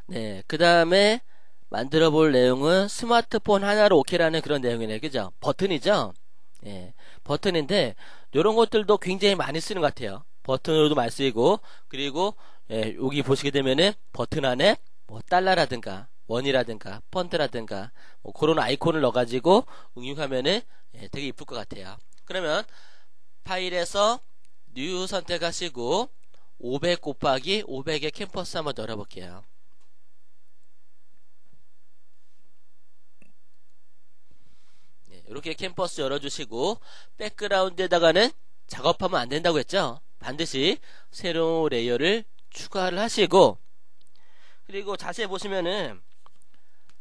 네, 그 다음에 만들어 볼 내용은 스마트폰 하나로 오케이라는 그런 내용이네요. 그죠? 버튼이죠? 예, 버튼인데, 요런 것들도 굉장히 많이 쓰는 것 같아요. 버튼으로도 많이 쓰이고, 그리고, 예, 여기 보시게 되면은 버튼 안에 뭐 달러라든가, 원이라든가, 펀트라든가, 뭐 그런 아이콘을 넣어가지고 응용하면은 예, 되게 이쁠 것 같아요. 그러면 파일에서 뉴 선택하시고, 500 곱하기 500의 캠퍼스 한번 열어볼게요. 네, 이렇게 캠퍼스 열어주시고 백그라운드에다가는 작업하면 안 된다고 했죠. 반드시 새로운 레이어를 추가를 하시고 그리고 자세히 보시면은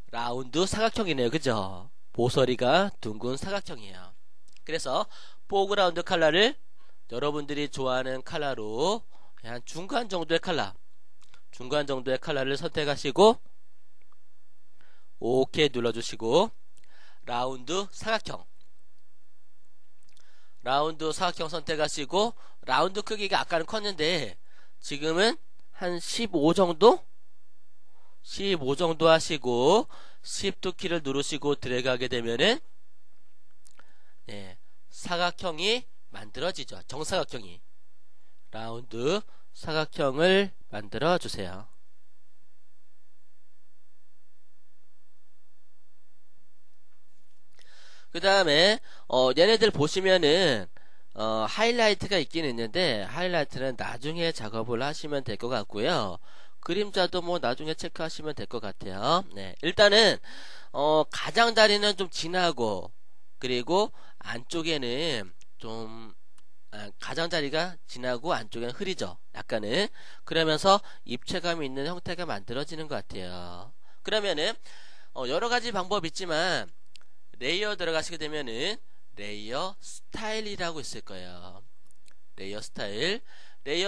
라운드 사각형이네요. 그죠? 모서리가 둥근 사각형이에요. 그래서 포그라운드 컬러를 여러분들이 좋아하는 컬러로 한 중간 정도의 컬러를 선택하시고 OK 눌러주시고 라운드 사각형 선택하시고 라운드 크기가 아까는 컸는데 지금은 한 15 정도? 15 정도 하시고 Shift 키를 누르시고 드래그하게 되면은 네, 사각형이 만들어지죠. 정사각형이 라운드 사각형을 만들어 주세요. 그 다음에 얘네들 보시면은 하이라이트가 있긴 있는데 하이라이트는 나중에 작업을 하시면 될 것 같고요. 그림자도 뭐 나중에 체크하시면 될 것 같아요. 네, 일단은 가장자리는 좀 진하고 그리고 안쪽에는 좀 가장자리가 진하고 안쪽에는 흐리죠. 약간은 그러면서 입체감이 있는 형태가 만들어지는 것 같아요. 그러면은 여러 가지 방법이 있지만 레이어 들어가시게 되면은 레이어 스타일이라고 있을 거예요. 레이어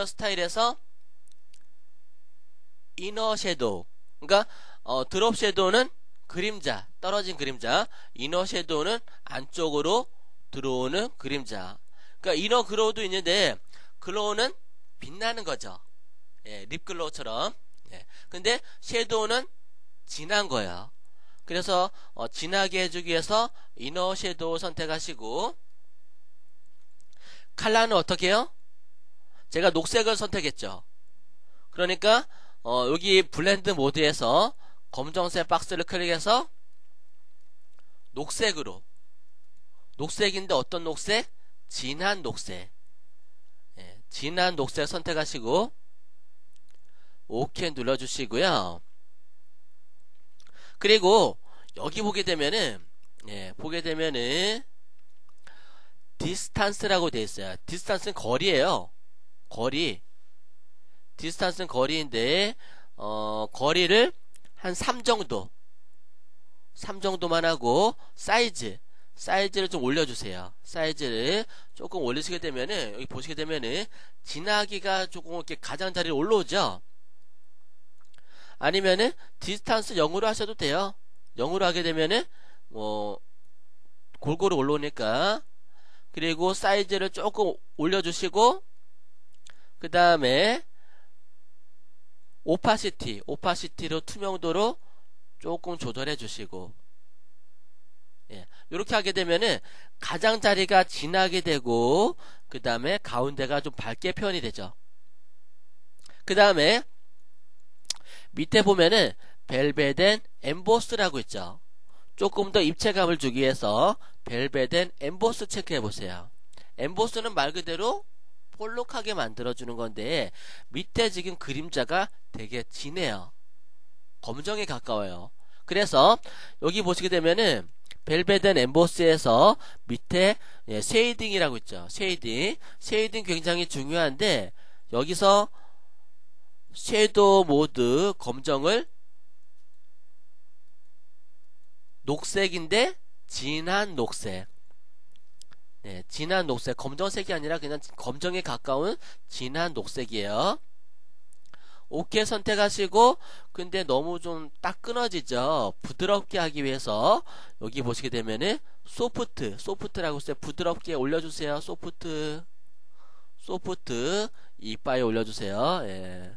스타일에서 이너 섀도우 그러니까 드롭 섀도우는 그림자 떨어진 그림자 이너 섀도우는 안쪽으로 들어오는 그림자 그러니까 이너 글로우도 있는데 글로우는 빛나는 거죠. 예, 립 글로우처럼 예. 근데 섀도우는 진한 거예요. 그래서 진하게 해주기 위해서 이너 섀도우 선택하시고 컬러는 어떻게 해요? 제가 녹색을 선택했죠. 그러니까 여기 블렌드 모드에서 검정색 박스를 클릭해서 녹색인데 어떤 녹색? 진한 녹색. 예, 진한 녹색 선택하시고 OK 눌러주시고요. 그리고 여기 보게 되면은 디스탄스라고 되어 있어요. 디스탄스는 거리예요. 거리. 디스탄스는 거리인데 거리를 한 3 정도만 하고 사이즈를 좀 올려주세요. 사이즈를 조금 올리시게 되면은 여기 보시게 되면은 진하기가 조금 이렇게 가장자리에 올라오죠. 아니면은 디스탄스 0으로 하셔도 돼요. 0으로 하게 되면은 뭐 골고루 올라오니까 그리고 사이즈를 조금 올려주시고 그 다음에 오파시티로 투명도로 조금 조절해 주시고 예, 이렇게 하게 되면은 가장자리가 진하게 되고 그 다음에 가운데가 좀 밝게 표현이 되죠. 그 다음에 밑에 보면은 벨벳 엠보스라고 있죠. 조금 더 입체감을 주기 위해서 벨벳 엠보스 체크해 보세요. 엠보스는 말 그대로 볼록하게 만들어주는 건데 밑에 지금 그림자가 되게 진해요. 검정에 가까워요. 그래서 여기 보시게 되면은 벨벳 엠보스에서 밑에 쉐이딩이라고 있죠. 쉐이딩 굉장히 중요한데 여기서 섀도우 모드 검정을 녹색인데 진한 녹색 진한 녹색 검정색이 아니라 그냥 검정에 가까운 진한 녹색이에요. OK 선택하시고 근데 너무 좀 딱 끊어지죠. 부드럽게 하기 위해서 여기 보시게 되면은 소프트라고 있어요. 부드럽게 올려주세요. 소프트 이빨에 올려주세요. 예.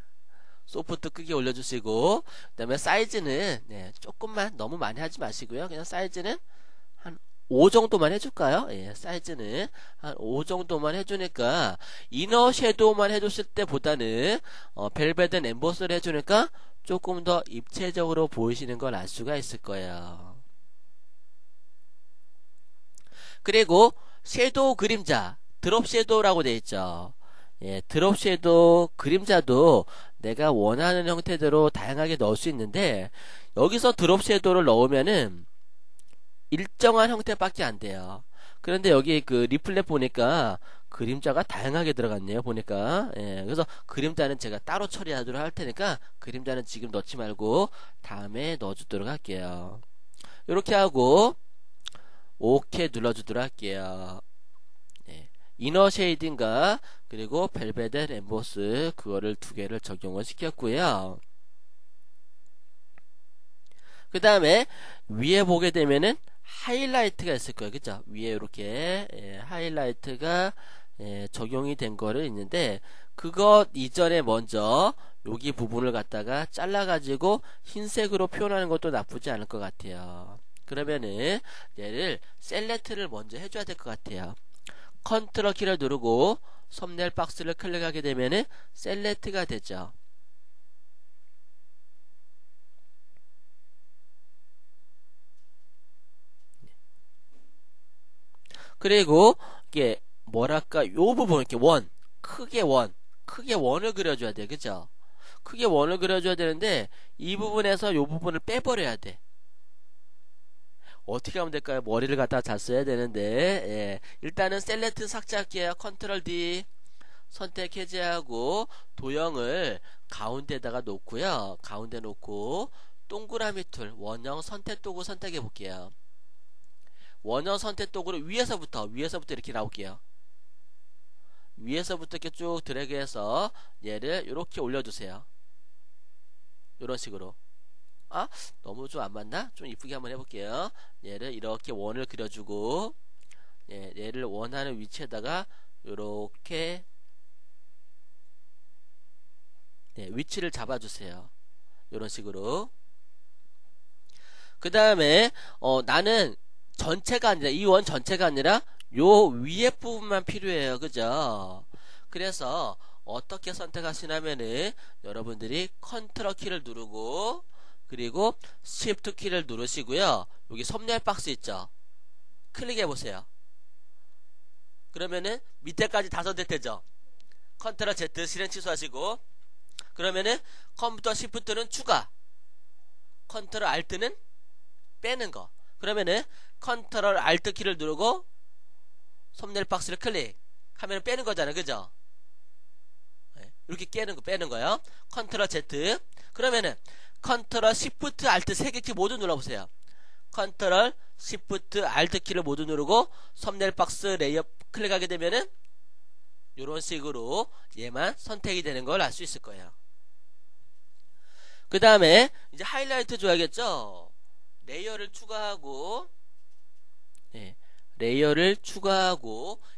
소프트 크게 올려주시고, 그 다음에 사이즈는, 조금만, 너무 많이 하지 마시고요. 그냥 사이즈는 한 5 정도만 해줄까요? 사이즈는 한 5 정도만 해주니까, 이너 섀도우만 해줬을 때보다는, 벨벳은 엠보스를 해주니까, 조금 더 입체적으로 보이시는 걸 알 수가 있을 거예요. 그리고, 섀도우 그림자, 드롭 섀도우라고 되어 있죠. 드롭 섀도우 그림자도 내가 원하는 형태대로 다양하게 넣을 수 있는데, 여기서 드롭 섀도우를 넣으면은 일정한 형태밖에 안 돼요. 그런데 여기 그 리플렛 보니까 그림자가 다양하게 들어갔네요. 보니까. 그래서 그림자는 제가 따로 처리하도록 할 테니까 그림자는 지금 넣지 말고 다음에 넣어주도록 할게요. 이렇게 하고 OK 눌러주도록 할게요. 이너 쉐이딩과 그리고 벨벳 엠보스 그거를 두 개를 적용을 시켰고요. 그 다음에 위에 보게 되면은 하이라이트가 있을 거예요. 그죠? 위에 이렇게 하이라이트가 적용이 된 거를 있는데 그것 이전에 먼저 여기 부분을 갖다가 잘라가지고 흰색으로 표현하는 것도 나쁘지 않을 것 같아요. 그러면은 얘를 셀렉트를 먼저 해줘야 될 것 같아요. 컨트롤 키를 누르고 썸네일 박스를 클릭하게 되면은 셀렉트가 되죠. 그리고 이게 뭐랄까 요 부분 이렇게 크게 원을 그려줘야 돼. 그죠? 크게 원을 그려줘야 되는데 이 부분에서 요 부분을 빼버려야 돼. 어떻게 하면 될까요? 머리를 갖다 잘 써야 되는데 일단은 셀렉트 삭제할게요. 컨트롤 D 선택 해제하고 도형을 가운데다가 놓고요. 가운데 놓고 동그라미 툴 원형 선택 도구 선택해 볼게요. 원형 선택 도구를 위에서부터 이렇게 나올게요. 위에서부터 이렇게 쭉 드래그해서 얘를 이렇게 올려두세요. 이런 식으로. 너무 좀 안 맞나? 좀 이쁘게 한번 해볼게요. 얘를 이렇게 원을 그려주고 얘를 원하는 위치에다가 이렇게 위치를 잡아주세요. 이런 식으로. 그 다음에 나는 전체가 아니라 이 원 전체가 아니라 요 위에 부분만 필요해요. 그죠? 그래서 어떻게 선택하시냐면은 여러분들이 컨트롤 키를 누르고 그리고 Shift 키를 누르시고요. 여기 썸네일 박스 있죠? 클릭해 보세요. 그러면은 밑에까지 다 선택되죠? 컨트롤 Z 실행 취소하시고 그러면은 컴퓨터 Shift는 추가, 컨트롤 Alt는 빼는 거. 그러면은 컨트롤 Alt 키를 누르고 썸네일 박스를 클릭하면 빼는 거잖아요. 그죠? 이렇게 빼는 거요. 컨트롤 Z. 그러면은 컨트롤 Shift Alt 3개 키 모두 눌러보세요. 컨트롤 Shift Alt 키를 모두 누르고 썸네일 박스 레이어 클릭하게 되면은 이런 식으로 얘만 선택이 되는 걸 알 수 있을 거예요. 그 다음에 이제 하이라이트 줘야겠죠? 레이어를 추가하고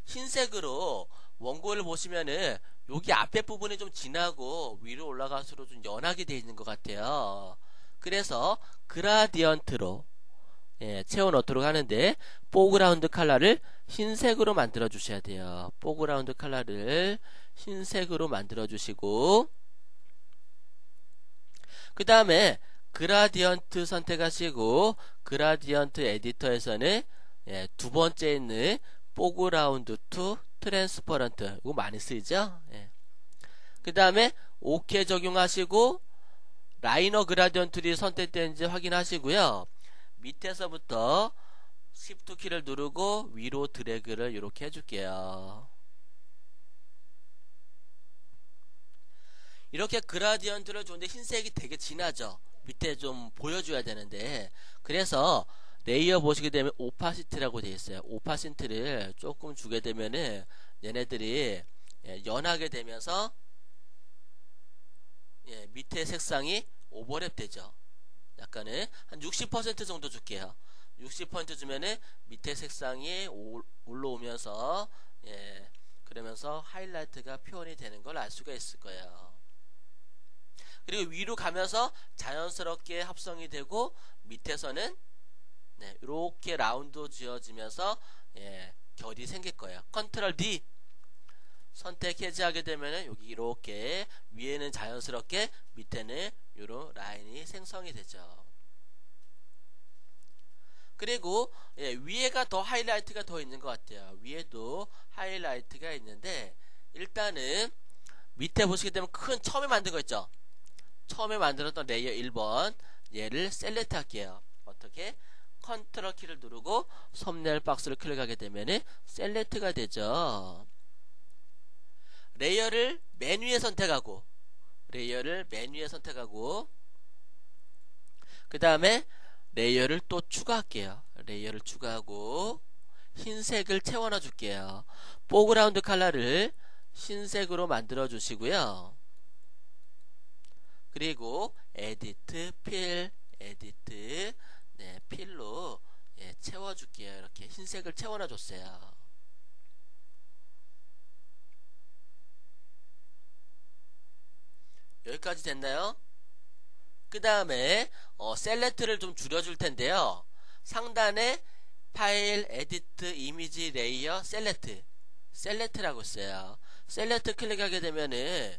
흰색으로 원고를 보시면은 여기 앞에 부분이 좀 진하고 위로 올라갈수록 좀 연하게 되어 있는 것 같아요. 그래서 그라디언트로 채워 넣도록 하는데 포그라운드 컬러를 흰색으로 만들어 주셔야 돼요. 포그라운드 컬러를 흰색으로 만들어 주시고 그 다음에 그라디언트 선택하시고 그라디언트 에디터에서는 두 번째 있는 포그라운드 투 트랜스퍼런트 이거 많이 쓰이죠? 그 다음에 OK 적용하시고 라이너 그라디언트리 선택되는지 확인하시고요. 밑에서부터 Shift 키를 누르고 위로 드래그를 이렇게 해줄게요. 이렇게 그라디언트를 줬는데 흰색이 되게 진하죠? 밑에 좀 보여줘야 되는데 그래서 레이어 보시게 되면 오파시티라고 되어 있어요. 오파시티를 조금 주게 되면은 얘네들이 연하게 되면서 밑에 색상이 오버랩 되죠. 약간은 한 60% 정도 줄게요. 60% 주면은 밑에 색상이 올라오면서 그러면서 하이라이트가 표현이 되는 걸 알 수가 있을 거예요. 그리고 위로 가면서 자연스럽게 합성이 되고 밑에서는 네, 이렇게 라운드 지어지면서 예, 결이 생길 거예요. 컨트롤 D 선택 해제하게 되면은 여기 이렇게 위에는 자연스럽게 밑에는 이런 라인이 생성이 되죠. 그리고 예, 위에가 더 하이라이트가 더 있는 것 같아요. 위에도 하이라이트가 있는데 일단은 밑에 보시게 되면 큰 처음에 만든 거 있죠. 처음에 만들었던 레이어 1번 얘를 셀렉트 할게요. 어떻게? 컨트롤 키를 누르고 썸네일 박스를 클릭하게 되면은 셀렉트가 되죠. 레이어를 맨 위에 선택하고 그 다음에 레이어를 또 추가할게요. 레이어를 추가하고 흰색을 채워넣어 줄게요. 포그라운드 컬러를 흰색으로 만들어 주시고요. 그리고 에디트 필 에디트 네, 필로 예, 채워줄게요. 이렇게 흰색을 채워넣어 줬어요. 여기까지 됐나요? 그 다음에 셀렉트를 좀 줄여줄 텐데요. 상단에 파일, 에디트, 이미지, 레이어, 셀렉트라고 있어요. 셀렉트 클릭하게 되면은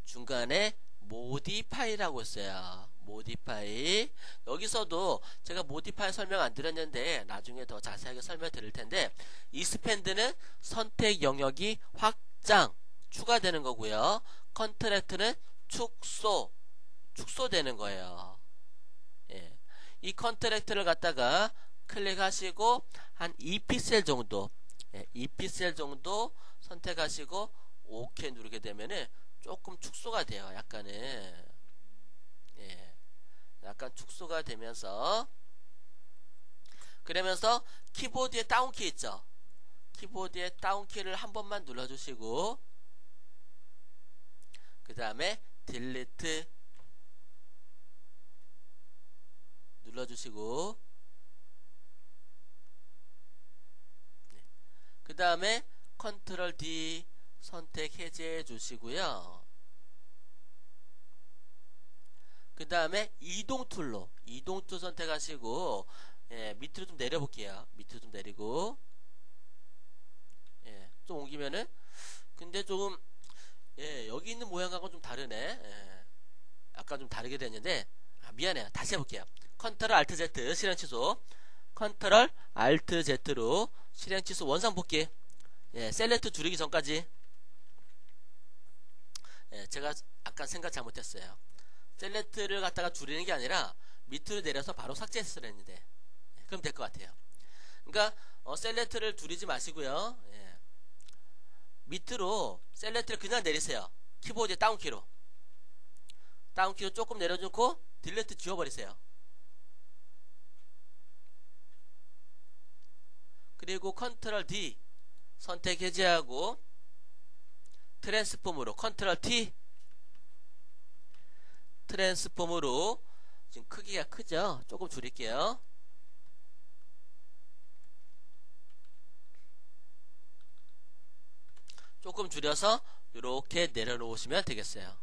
중간에 모디파이라고 있어요. 모디파이. 여기서도 제가 모디파이 설명 안 드렸는데 나중에 더 자세하게 설명 드릴 텐데 이스펜드는 선택 영역이 확장, 추가되는 거고요. 컨트랙트는 축소되는 거예요. 예. 이 컨트랙트를 갖다가 클릭하시고 한 2픽셀 정도 2픽셀 정도 선택하시고 OK 누르게 되면은 조금 축소가 돼요. 약간은 예. 약간 축소가 되면서 그러면서 키보드에 다운키 있죠. 키보드에 다운키를 한 번만 눌러주시고 그 다음에 딜리트 눌러주시고 네. 그 다음에 컨트롤 D 선택 해제해 주시고요. 그 다음에 이동 툴 선택하시고 예, 밑으로 좀 내려볼게요. 밑으로 좀 내리고 예, 좀 옮기면은 근데 조금 예, 여기 있는 모양하고 좀 다르네. 예, 아까 좀 다르게 됐는데 미안해요. 다시 해볼게요. 컨트롤 알트 Z 실행 취소 컨트롤 알트 Z로 실행 취소 원상 복귀 예, 셀렉트 줄이기 전까지 예, 제가 아까 생각 잘못했어요. 셀렉트를 갖다가 줄이는 게 아니라 밑으로 내려서 바로 삭제했으려 했는데 예, 그럼 될 것 같아요. 그러니까 셀렉트를 줄이지 마시고요. 예, 밑으로 셀렉트를 그냥 내리세요. 키보드에 다운키로 조금 내려놓고 딜리트 지워버리세요. 그리고 컨트롤 D 선택 해제하고 트랜스폼으로 컨트롤 T 트랜스폼으로 지금 크기가 크죠? 조금 줄일게요. 조금 줄여서 이렇게 내려놓으시면 되겠어요.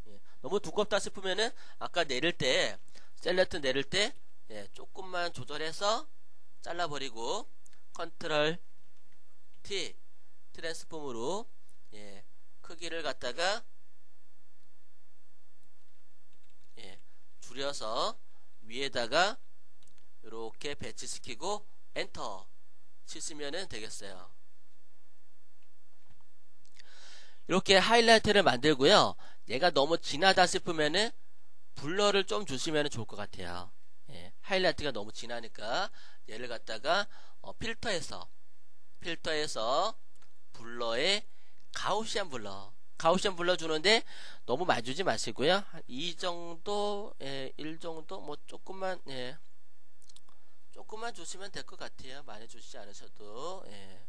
예, 너무 두껍다 싶으면은 아까 내릴 때 셀렉트 내릴 때 예, 조금만 조절해서 잘라버리고 컨트롤 T 트랜스폼으로 예, 크기를 갖다가 예, 줄여서 위에다가 이렇게 배치시키고 엔터 치시면 되겠어요. 이렇게 하이라이트를 만들고요. 얘가 너무 진하다 싶으면은 블러를 좀 주시면 좋을 것 같아요. 예, 하이라이트가 너무 진하니까 얘를 갖다가 필터에서 블러에 가우시안 블러 주는데 너무 많이 주지 마시고요. 한 2 정도, 예, 1 정도, 뭐 조금만, 예, 조금만 주시면 될 것 같아요. 많이 주시지 않으셔도, 예.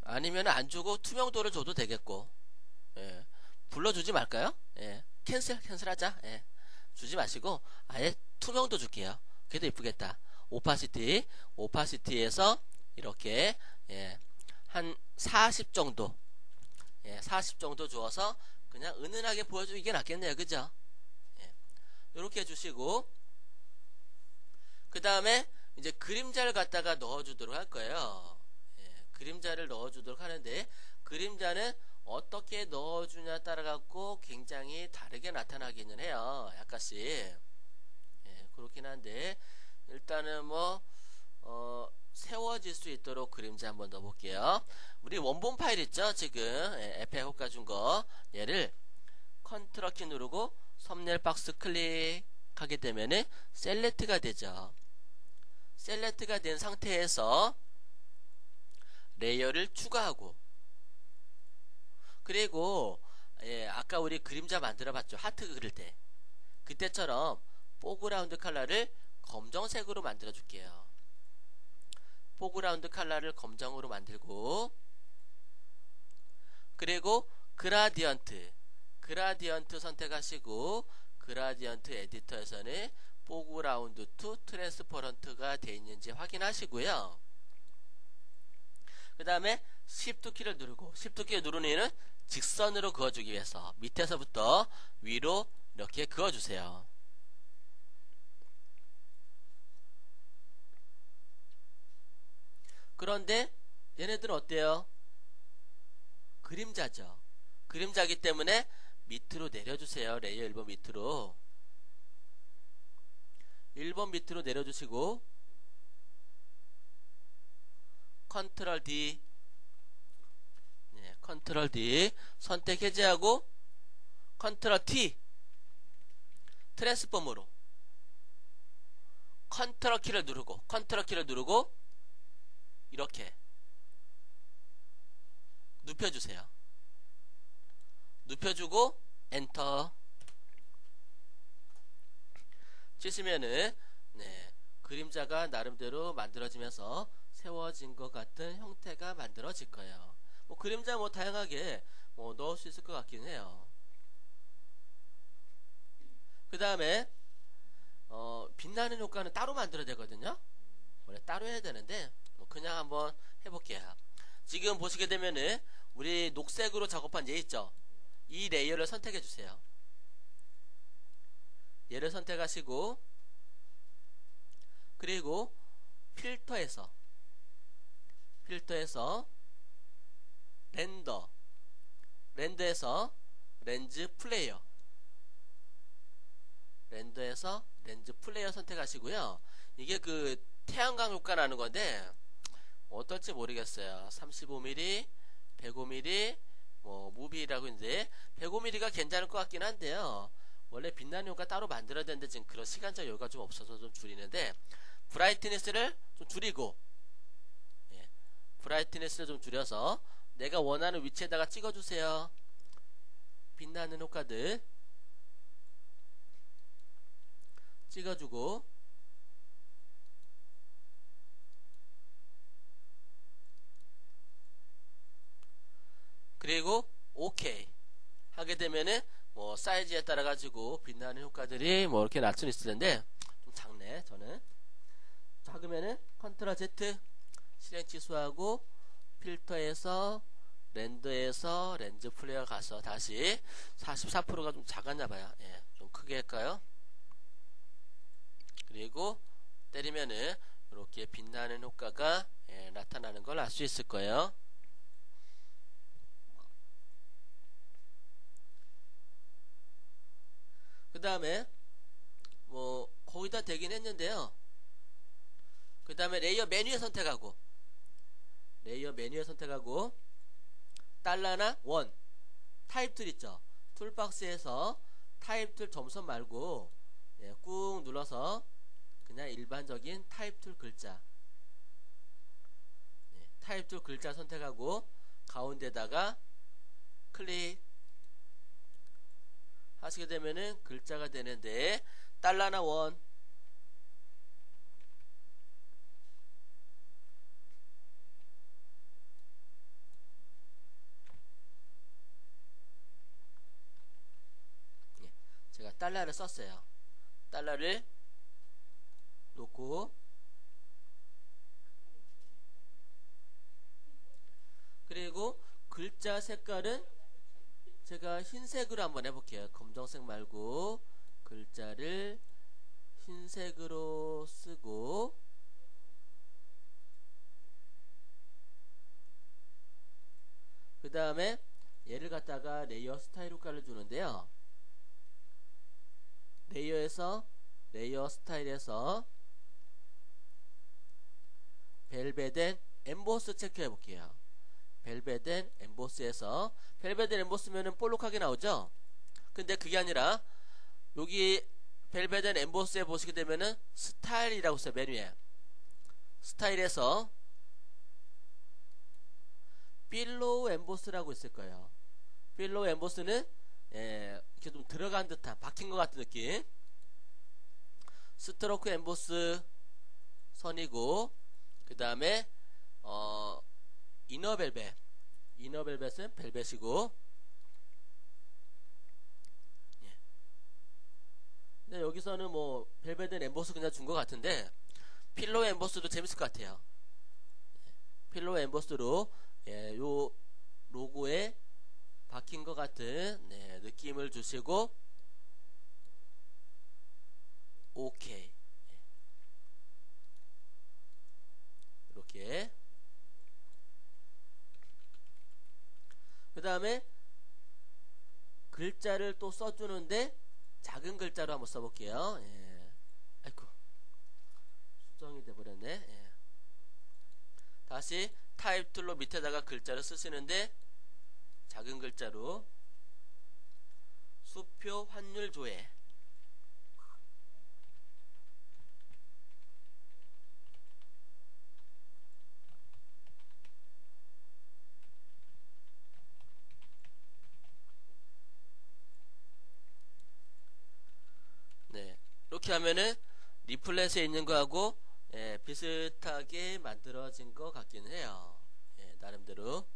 아니면 안 주고 투명도를 줘도 되겠고, 예. 블러 주지 말까요? 예. 캔슬하자. 예. 주지 마시고, 아예 투명도 줄게요. 그래도 이쁘겠다. 오파시티에서 이렇게, 예. 한 40 정도 40 정도 주어서 그냥 은은하게 보여주는 게 낫겠네요. 그죠? 이렇게 해주시고, 그 다음에 이제 그림자를 갖다가 넣어주도록 할 거예요. 그림자를 넣어주도록 하는데, 그림자는 어떻게 넣어주냐 따라 갖고 굉장히 다르게 나타나기는 해요. 약간씩. 그렇긴 한데, 일단은 세워질 수 있도록 그림자 한번 넣어볼게요. 우리 원본 파일 있죠? 지금, FL 효과 준 거. 얘를 컨트롤 키 누르고, 썸네일 박스 클릭하게 되면은, 셀렉트가 되죠. 셀렉트가 된 상태에서, 레이어를 추가하고, 그리고, 아까 우리 그림자 만들어 봤죠? 하트 그릴 때. 그때처럼, 포그라운드 컬러를 검정색으로 만들어 줄게요. 포그라운드 컬러를 검정으로 만들고, 그리고 그라디언트 선택하시고, 그라디언트 에디터에서는 포그라운드 투 트랜스퍼런트가 되어 있는지 확인하시고요. 그 다음에 Shift 키를 누르고, Shift 키를 누르는 이유는 직선으로 그어주기 위해서 밑에서부터 위로 이렇게 그어주세요. 그런데 얘네들은 어때요? 그림자죠. 그림자기 때문에 밑으로 내려주세요. 레이어 1번 밑으로. 1번 밑으로 내려주시고, 컨트롤 D, 컨트롤 D 선택 해제하고, 컨트롤 T 트랜스폼으로 컨트롤 키를 누르고 이렇게 눕혀주세요. 눕혀주고 엔터 치시면은 그림자가 나름대로 만들어지면서 세워진 것 같은 형태가 만들어질 거예요. 그림자 다양하게 넣을 수 있을 것 같긴 해요. 그 다음에 빛나는 효과는 따로 만들어야 되거든요. 원래 따로 해야 되는데 그냥 한번 해볼게요. 지금 보시게 되면은 우리 녹색으로 작업한 얘 있죠? 이 레이어를 선택해 주세요. 얘를 선택하시고, 그리고 필터에서 렌더에서 렌즈 플레이어 선택하시고요. 이게 그 태양광 효과 나는 건데 어떨지 모르겠어요. 35mm, 105mm, 무비라고 있는데 105mm가 괜찮을 것 같긴 한데요. 원래 빛나는 효과 따로 만들어야 되는데 지금 그런 시간적 여유가 좀 없어서 좀 줄이는데, 브라이트니스를 좀 줄이고, 브라이트니스를 좀 줄여서 내가 원하는 위치에다가 찍어주세요. 빛나는 효과들 찍어주고, 그리고 OK 하게 되면은 사이즈에 따라 가지고 빛나는 효과들이 이렇게 날 수는 있을 텐데 좀 작네. 저는 작으면은 컨트롤 Z 실행 취소하고, 필터에서 렌더에서 렌즈 플레이어 가서 다시 44%가 좀 작았나봐요. 좀 크게 할까요? 그리고 때리면은 이렇게 빛나는 효과가 나타나는 걸 알 수 있을 거예요. 그 다음에 거의 다 되긴 했는데요. 그 다음에 레이어 메뉴에 선택하고, 달러나 원 타입 툴 있죠? 툴박스에서 타입 툴 점선 말고 꾹 눌러서 그냥 일반적인 타입 툴 글자, 타입 툴 글자 선택하고 가운데다가 클릭 하시게 되면은 글자가 되는데, 달러나 원 제가 달러를 썼어요. 달러를 놓고, 그리고 글자 색깔은 제가 흰색으로 한번 해볼게요. 검정색 말고 글자를 흰색으로 쓰고, 그 다음에 얘를 갖다가 레이어 스타일 효과를 주는데요. 레이어 스타일에서 벨벳 엠보스 체크해 볼게요. 벨벳 엠보스에서 벨벳 엠보스면은 볼록하게 나오죠. 근데 그게 아니라 여기 벨벳 엠보스에 보시게 되면은 스타일이라고 써요. 메뉴에 스타일에서 필로우 엠보스라고 있을 거예요. 필로우 엠보스는 이렇게 좀 들어간 듯한, 박힌 것 같은 느낌. 스트로크 엠보스 선이고, 그 다음에 이너 벨벳은 벨벳이고, 예. 근데 여기서는 뭐 벨벳은 엠보스 그냥 준 것 같은데 필로우 엠보스도 재밌을 것 같아요. 필로우 엠보스로 요 로고에 박힌 것 같은 느낌을 주시고, 오케이. 이렇게. 그 다음에 글자를 또 써주는데 작은 글자로 한번 써볼게요. 아이고, 수정이 돼버렸네. 다시 타입 툴로 밑에다가 글자를 쓰시는데 작은 글자로 수표 환율 조회. 네, 이렇게 하면은 리플렛에 있는 거하고 비슷하게 만들어진 것 같긴 해요. 나름대로.